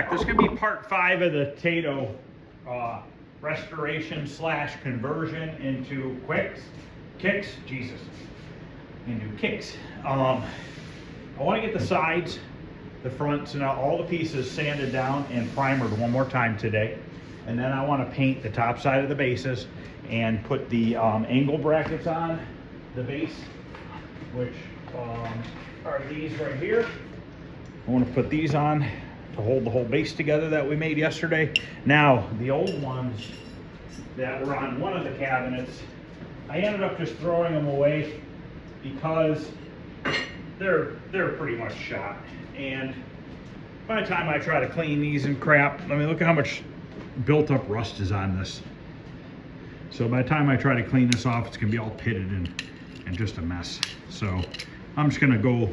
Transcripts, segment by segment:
back. This is going to be part 5 of the Taito restoration / conversion into kicks. I want to get the sides, the fronts, and all the pieces sanded down and primered one more time today. And then I want to paint the top side of the bases and put the angle brackets on the base, which are these right here. I want to put these on to hold the whole base together that we made yesterday. Now, the old ones that were on one of the cabinets, I ended up just throwing them away because they're pretty much shot. And by the time I try to clean these and crap, I mean, look at how much built up rust is on this. So by the time I try to clean this off, it's gonna be all pitted and just a mess. So I'm just gonna go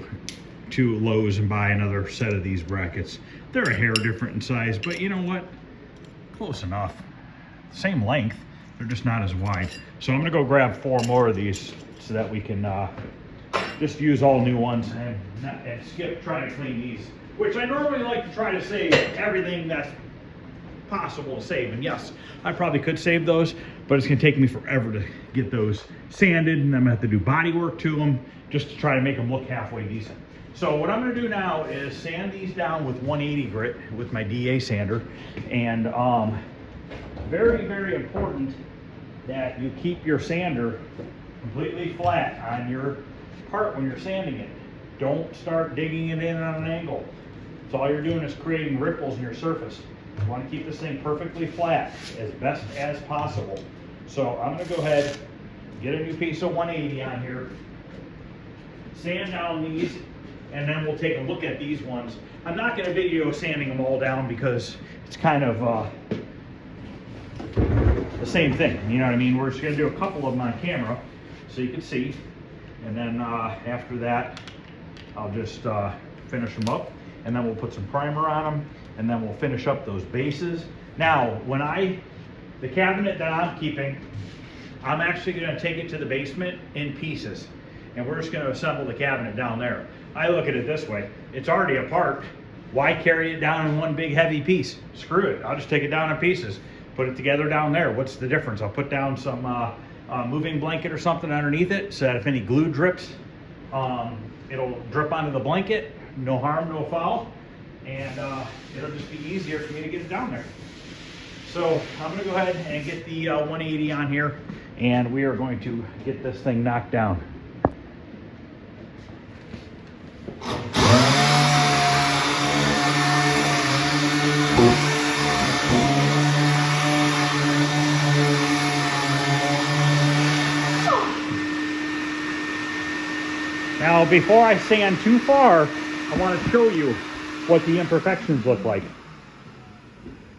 to Lowe's and buy another set of these brackets. They're a hair different in size, but you know what? Close enough. Same length, they're just not as wide. So I'm gonna go grab 4 more of these so that we can just use all new ones and skip trying to clean these, which I normally like to try to save everything that's possible to save. And yes, I probably could save those, but it's gonna take me forever to get those sanded, and I'm gonna have to do body work to them just to try to make them look halfway decent. So what I'm gonna do now is sand these down with 180 grit with my DA sander. And very, very important that you keep your sander completely flat on your part when you're sanding it. Don't start digging it in on an angle. So all you're doing is creating ripples in your surface. You want to keep this thing perfectly flat as best as possible. So I'm going to go ahead, get a new piece of 180 on here, sand down these, and then we'll take a look at these ones. I'm not going to video sanding them all down because it's kind of the same thing, you know what I mean? We're just going to do a couple of them on camera so you can see, and then after that I'll just finish them up, and then we'll put some primer on them, and then we'll finish up those bases. Now, the cabinet that I'm keeping, I'm actually going to take it to the basement in pieces, and we're just going to assemble the cabinet down there. I look at it this way: it's already apart. Why carry it down in one big heavy piece? Screw it, I'll just take it down in pieces, put it together down there. What's the difference? I'll put down some moving blanket or something underneath it so that if any glue drips, it'll drip onto the blanket. No harm, no foul. And it'll just be easier for me to get it down there. So I'm going to go ahead and get the 180 on here, and we are going to get this thing knocked down. Now, before I sand too far, I want to show you what the imperfections look like.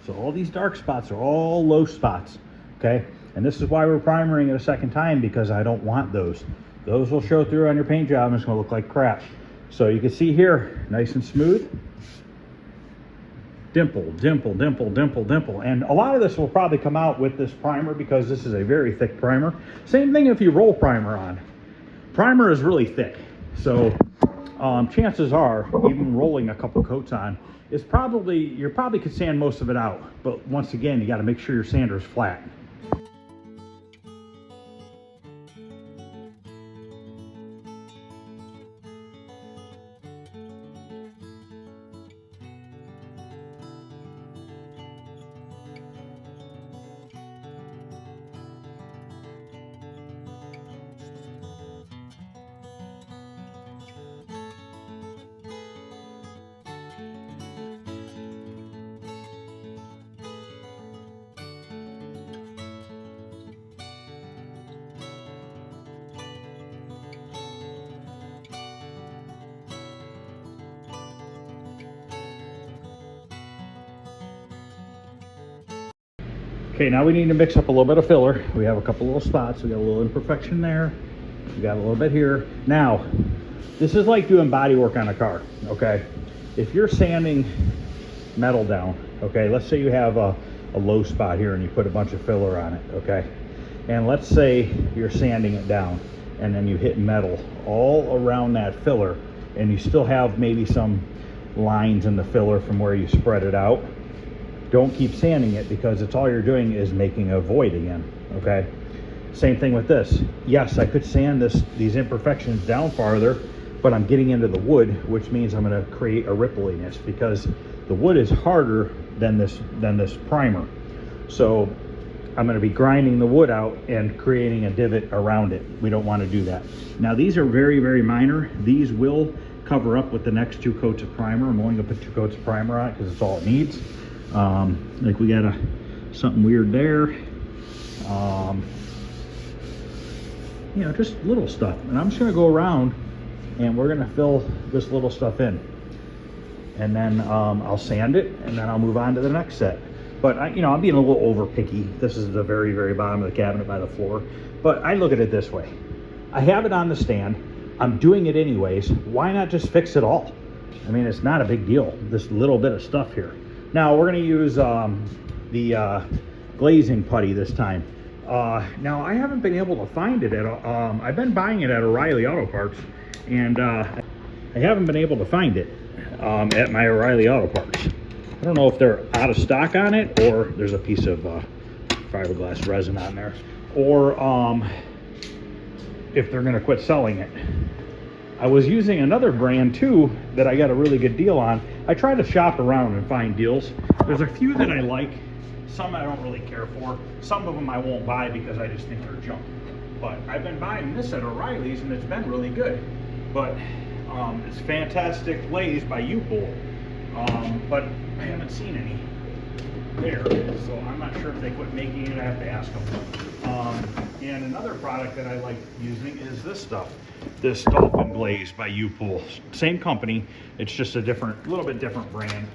So all these dark spots are all low spots, okay? And this is why we're primering it a second time, because I don't want those. Those will show through on your paint job and it's gonna look like crap. So you can see here, nice and smooth. Dimple, dimple, dimple, dimple, dimple. And a lot of this will probably come out with this primer because this is a very thick primer. Same thing if you roll primer on. Primer is really thick. So chances are, even rolling a couple coats on, is you probably could sand most of it out. But once again, you got to make sure your sander is flat. Okay, now we need to mix up a little bit of filler. We have a couple little spots. We got a little imperfection there. We got a little bit here. Now, this is like doing body work on a car, okay? If you're sanding metal down, okay, let's say you have a low spot here and you put a bunch of filler on it, okay? And let's say you're sanding it down and then you hit metal all around that filler and you still have maybe some lines in the filler from where you spread it out. Don't keep sanding it, because it's all you're doing is making a void again, okay? Same thing with this. Yes, I could sand these imperfections down farther, but I'm getting into the wood, which means I'm going to create a rippliness, because the wood is harder than this primer. So I'm going to be grinding the wood out and creating a divot around it. We don't want to do that. Now these are very, very minor. These will cover up with the next 2 coats of primer. I'm only going to put 2 coats of primer on it because it's all it needs. Like we got something weird there. You know, just little stuff. And I'm just going to go around and we're going to fill this little stuff in. And then I'll sand it, and then I'll move on to the next set. But you know, I'm being a little over picky. This is the very, very bottom of the cabinet by the floor. But I look at it this way. I have it on the stand. I'm doing it anyways. Why not just fix it all? I mean, it's not a big deal. This little bit of stuff here. Now we're going to use the glazing putty this time. Now I haven't been able to find it at I've been buying it at O'Reilly Auto Parts, and I haven't been able to find it at my O'Reilly Auto Parts. I don't know if they're out of stock on it, or there's a piece of fiberglass resin on there, or if they're going to quit selling it. I was using another brand too that I got a really good deal on. I try to shop around and find deals. There's a few that I like, some I don't really care for. Some of them I won't buy because I just think they're junk. But I've been buying this at O'Reilly's and it's been really good. But it's Fantastic Glaze by U-Pool. But I haven't seen any there, so I'm not sure if they quit making it. I have to ask them. And another product that I like using is this stuff, this Dolphin Glaze by U-Pool. Same company, it's just a little bit different brand.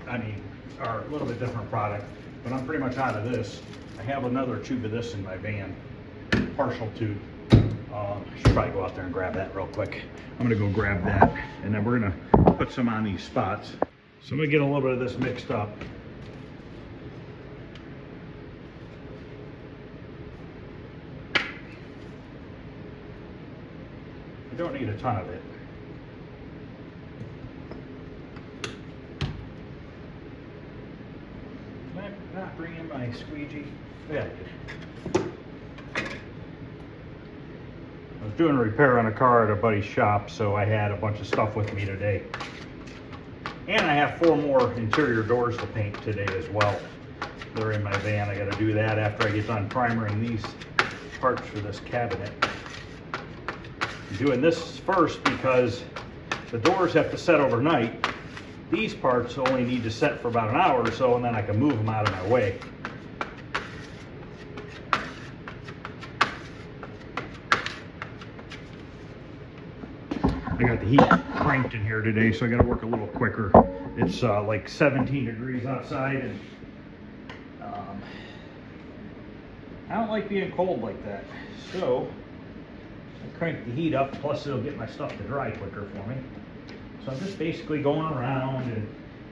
Or a little bit different product. But I'm pretty much out of this. I have another tube of this in my van, partial tube. I should probably go out there and grab that real quick. I'm gonna go grab that, and then we're gonna put some on these spots. So I'm gonna get a little bit of this mixed up. I don't need a ton of it. Can I not bring in my squeegee? Yeah. I was doing a repair on a car at a buddy's shop, so I had a bunch of stuff with me today. And I have 4 more interior doors to paint today as well. They're in my van. I got to do that after I get done primering these parts for this cabinet. I'm doing this first because the doors have to set overnight. These parts only need to set for about an hour or so, and then I can move them out of my way. I got the heat cranked in here today, so I got to work a little quicker. It's like 17 degrees outside, and I don't like being cold like that. So I crank the heat up, plus it'll get my stuff to dry quicker for me. So I'm just basically going around and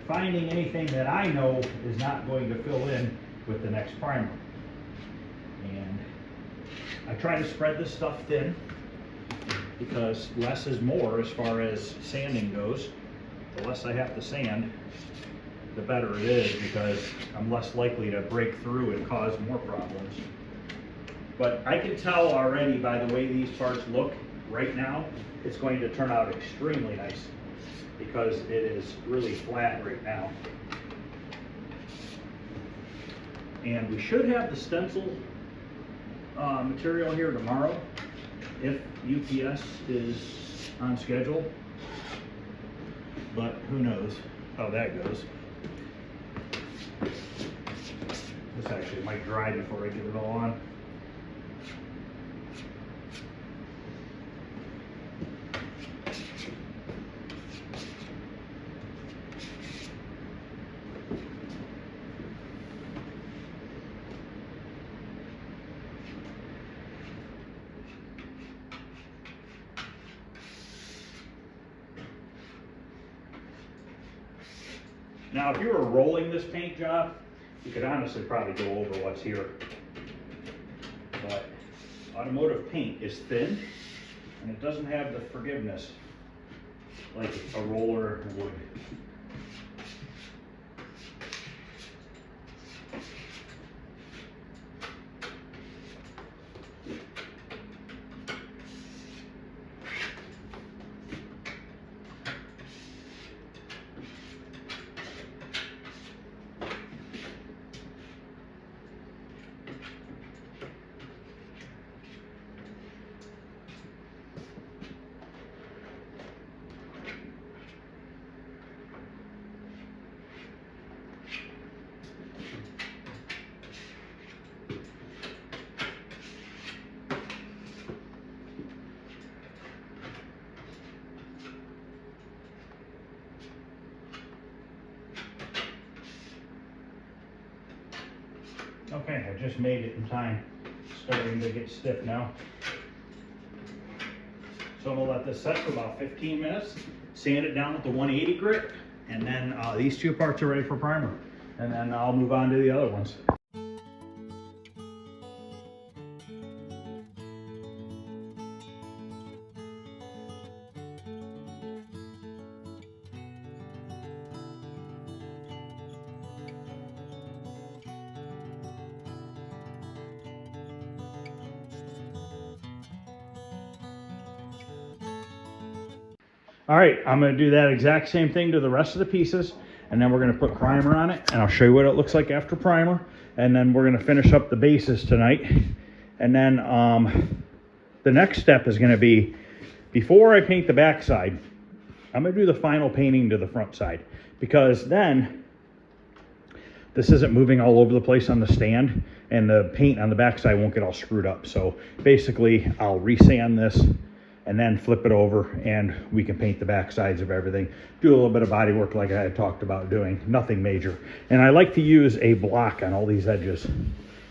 finding anything that I know is not going to fill in with the next primer. And I try to spread this stuff thin, because less is more as far as sanding goes. The less I have to sand, the better it is, because I'm less likely to break through and cause more problems. But I can tell already by the way these parts look right now, it's going to turn out extremely nice, because it is really flat right now. And we should have the stencil material here tomorrow, if UPS is on schedule, but who knows how that goes. This actually might dry before I get it all on. Now, if you were rolling this paint job, you could honestly probably go over what's here. But automotive paint is thin, and it doesn't have the forgiveness like a roller would. Okay, I just made it in time. Starting to get stiff now. So I'm gonna let this set for about 15 minutes, sand it down with the 180 grit, and then these two parts are ready for primer. And then I'll move on to the other ones. All right, I'm gonna do that exact same thing to the rest of the pieces, and then we're gonna put primer on it, and I'll show you what it looks like after primer, and then we're gonna finish up the bases tonight. And then the next step is gonna be, before I paint the back side, I'm gonna do the final painting to the front side, because then this isn't moving all over the place on the stand, and the paint on the back side won't get all screwed up. So basically, I'll resand this, and then flip it over, and we can paint the back sides of everything. Do a little bit of body work like I had talked about doing, nothing major. And I like to use a block on all these edges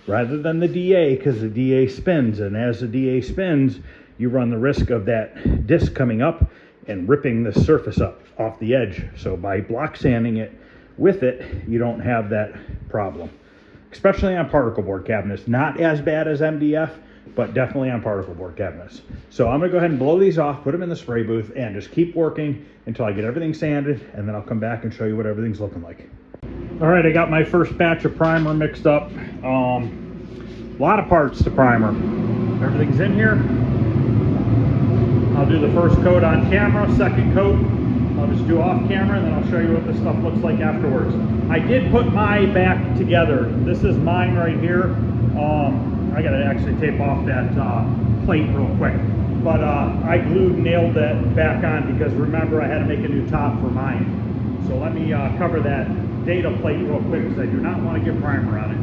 rather than the DA, because the DA spins, and as the DA spins, you run the risk of that disc coming up and ripping the surface up off the edge. So by block sanding it with it, you don't have that problem, especially on particle board cabinets. Not as bad as MDF, but definitely on particle board cabinets. So I'm gonna go ahead and blow these off, put them in the spray booth, and just keep working until I get everything sanded, and then I'll come back and show you what everything's looking like. All right, I got my first batch of primer mixed up. A lot of parts to primer. Everything's in here. I'll do the first coat on camera, second coat I'll just do off camera, and then I'll show you what this stuff looks like afterwards. I did put my back together. This is mine right here. I gotta actually tape off that plate real quick. But I glued and nailed that back on because remember I had to make a new top for mine. So let me cover that data plate real quick because I do not want to get primer on it.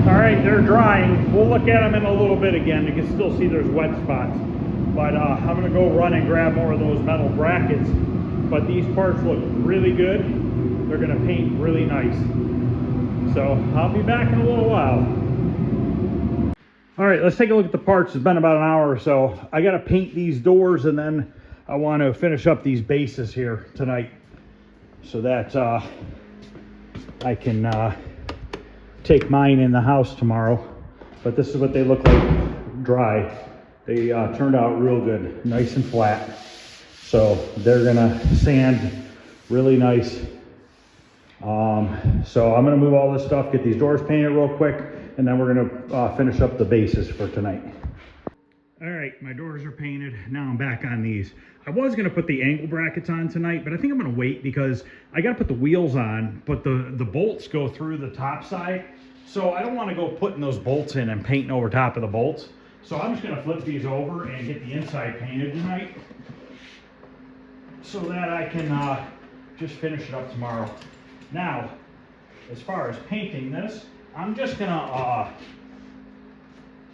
All right, they're drying. We'll look at them in a little bit again. You can still see there's wet spots. But I'm gonna go run and grab more of those metal brackets. But these parts look really good. They're gonna paint really nice. So I'll be back in a little while. All right, let's take a look at the parts. It's been about an hour or so. I gotta paint these doors, and then I want to finish up these bases here tonight so that I can take mine in the house tomorrow. But this is what they look like dry. They turned out real good, nice and flat. So they're gonna sand really nice. So I'm gonna move all this stuff, get these doors painted real quick, and then we're gonna finish up the bases for tonight. All right, my doors are painted. Now I'm back on these. I was gonna put the angle brackets on tonight, but I think I'm gonna wait because I gotta put the wheels on, but the bolts go through the top side. So I don't wanna go putting those bolts in and painting over top of the bolts. So I'm just gonna flip these over and get the inside painted tonight so that I can just finish it up tomorrow. Now, as far as painting this, I'm just gonna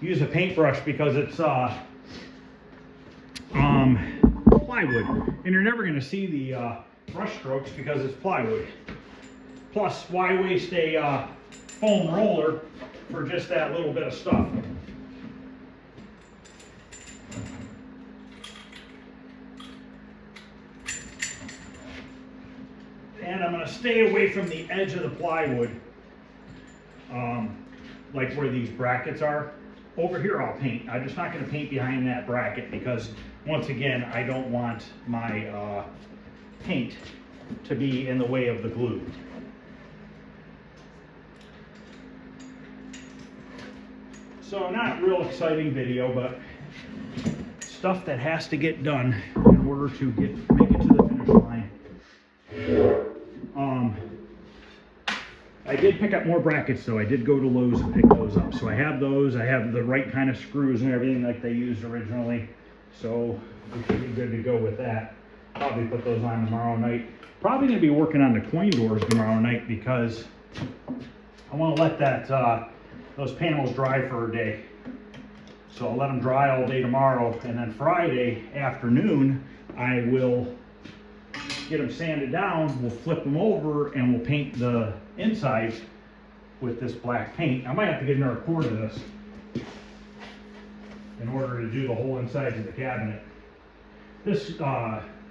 use a paintbrush because it's plywood, and you're never gonna see the brush strokes because it's plywood. Plus, why waste a foam roller for just that little bit of stuff? to stay away from the edge of the plywood, like where these brackets are. Over here I'll paint. I'm just not going to paint behind that bracket because, once again, I don't want my paint to be in the way of the glue. So not a real exciting video, but stuff that has to get done in order to make it to the finish line. I did pick up more brackets though. I did go to Lowe's and pick those up. So I have those. I have the right kind of screws and everything like they used originally. So we should be good to go with that. Probably put those on tomorrow night. Probably going to be working on the coin doors tomorrow night because I want to let those panels dry for a day. So I'll let them dry all day tomorrow, and then Friday afternoon I will get them sanded down. We'll flip them over and we'll paint the insides with this black paint. I might have to get another cord of this in order to do the whole insides of the cabinet. This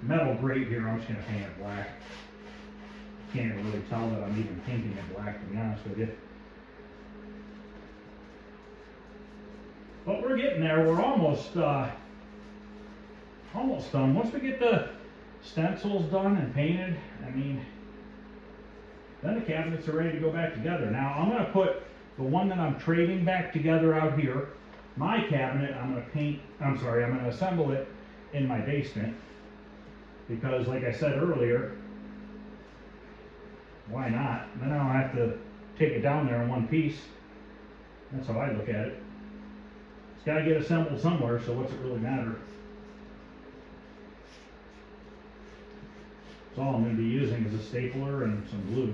metal grate here, I'm just going to paint it black. Can't even really tell that I'm even painting it black, to be honest with you. But we're getting there. We're almost done. Once we get the stencils done and painted, I mean, then the cabinets are ready to go back together. Now I'm going to put the one that I'm trading back together out here. My cabinet, I'm going to assemble it in my basement because, like I said earlier, why not? Then I don't have to take it down there in one piece. That's how I look at it. It's got to get assembled somewhere, so what's it really matter? So all I'm going to be using is a stapler and some glue.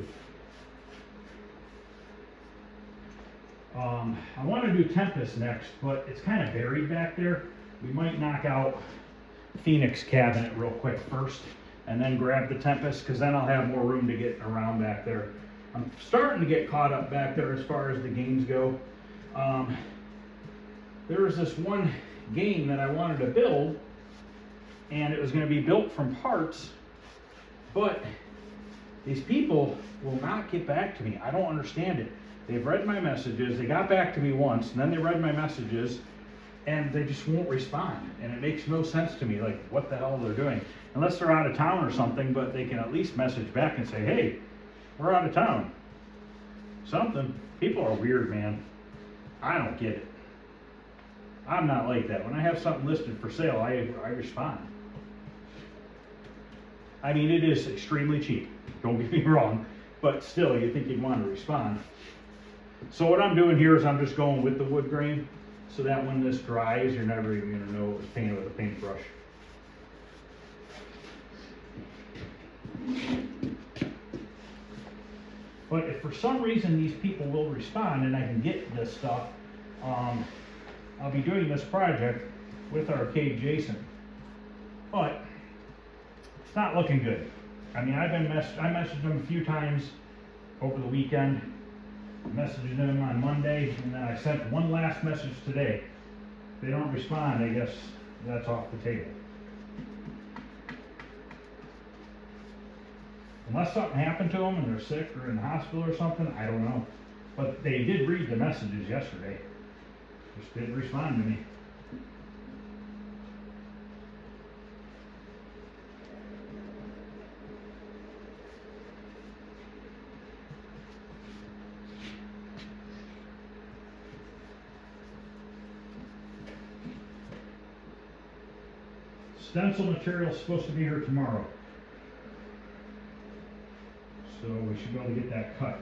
I want to do Tempest next, but it's kind of buried back there. We might knock out Phoenix cabinet real quick first, and then grab the Tempest, because then I'll have more room to get around back there. I'm starting to get caught up back there as far as the games go. There was this one game that I wanted to build, and it was going to be built from parts, but these people will not get back to me. I don't understand it. They've read my messages. They got back to me once, and then they read my messages, and they just won't respond. And it makes no sense to me, like what the hell they're doing. Unless they're out of town or something, but they can at least message back and say, hey, we're out of town. Something. People are weird, man. I don't get it. I'm not like that. When I have something listed for sale, I respond. I mean, it is extremely cheap. Don't get me wrong. But still, you think you'd want to respond. So what I'm doing here is I'm just going with the wood grain so that when this dries, you're never even going to know it was painted with a paintbrush. But if for some reason these people will respond and I can get this stuff, I'll be doing this project with Arcade Jason. But it's not looking good. I mean, I messaged them a few times over the weekend. I messaged them on Monday, and then I sent one last message today. If they don't respond, I guess that's off the table. Unless something happened to them and they're sick or in the hospital or something, I don't know. But they did read the messages yesterday. Just didn't respond to me. Stencil material is supposed to be here tomorrow. So we should be able to get that cut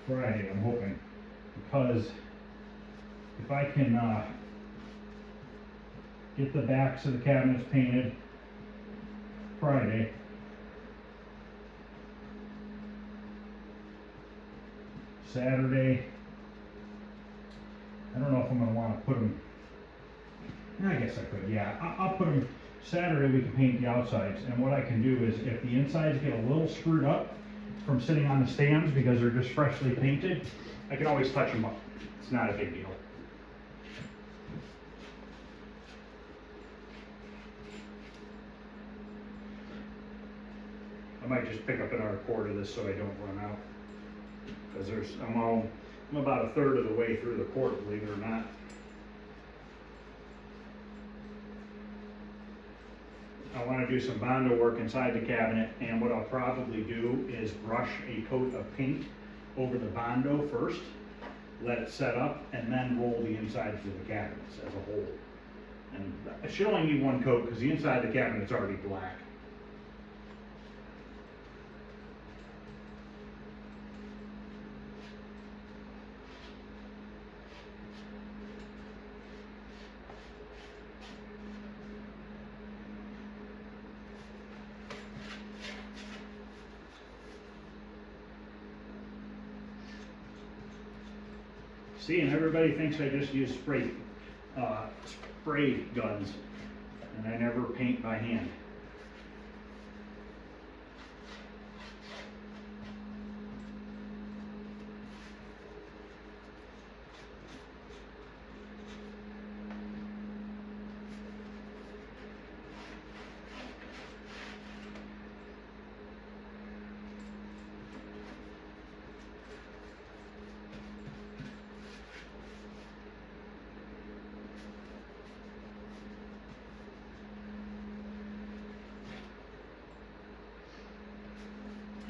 Friday, I'm hoping. Because if I can get the backs of the cabinets painted Friday, Saturday, I don't know if I'm going to want to put them, I guess I could, yeah. I'll put them, Saturday we can paint the outsides, and what I can do is if the insides get a little screwed up from sitting on the stands because they're just freshly painted, I can always touch them up. It's not a big deal. I might just pick up another cord of this so I don't run out. Because I'm about a third of the way through the cord, believe it or not. I want to do some Bondo work inside the cabinet, and what I'll probably do is brush a coat of paint over the Bondo first, let it set up, and then roll the insides of the cabinets as a whole. And I should only need one coat because the inside of the cabinet's already black. See, and everybody thinks I just use spray guns, and I never paint by hand.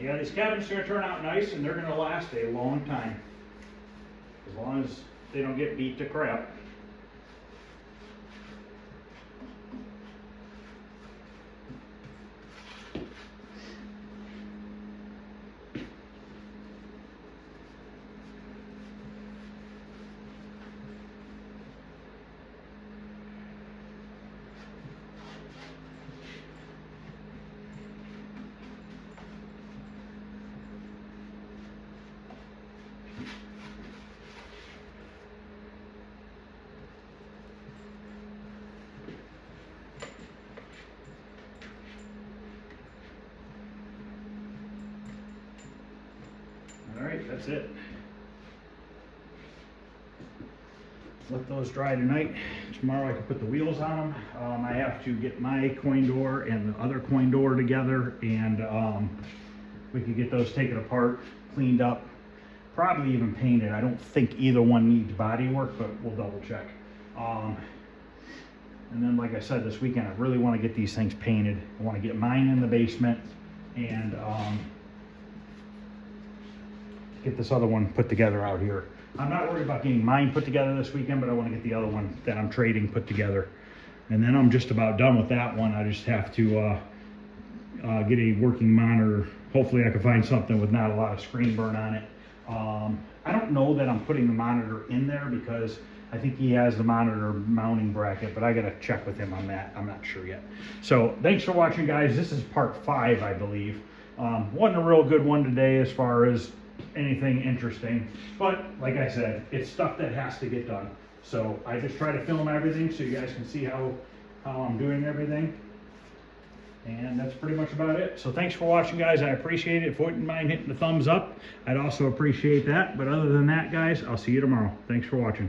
Yeah, these cabinets are going to turn out nice, and they're going to last a long time, as long as they don't get beat to crap. All right, that's it. Let those dry tonight. Tomorrow I can put the wheels on them. I have to get my coin door and the other coin door together, and we could get those taken apart, cleaned up, probably even painted. I don't think either one needs body work, but we'll double check. And then, like I said, this weekend I really want to get these things painted. I want to get mine in the basement, and get this other one put together out here. I'm not worried about getting mine put together this weekend, but I want to get the other one that I'm trading put together. And then I'm just about done with that one. I just have to get a working monitor. Hopefully I can find something with not a lot of screen burn on it. I don't know that I'm putting the monitor in there because I think he has the monitor mounting bracket, but I gotta check with him on that. I'm not sure yet. So thanks for watching, guys. This is part 5, I believe. Wasn't a real good one today as far as anything interesting, but like I said, it's stuff that has to get done. So I just try to film everything so you guys can see how I'm doing everything. And that's pretty much about it. So thanks for watching, guys. I appreciate it. If you wouldn't mind hitting the thumbs up, I'd also appreciate that. But other than that, guys, I'll see you tomorrow. Thanks for watching.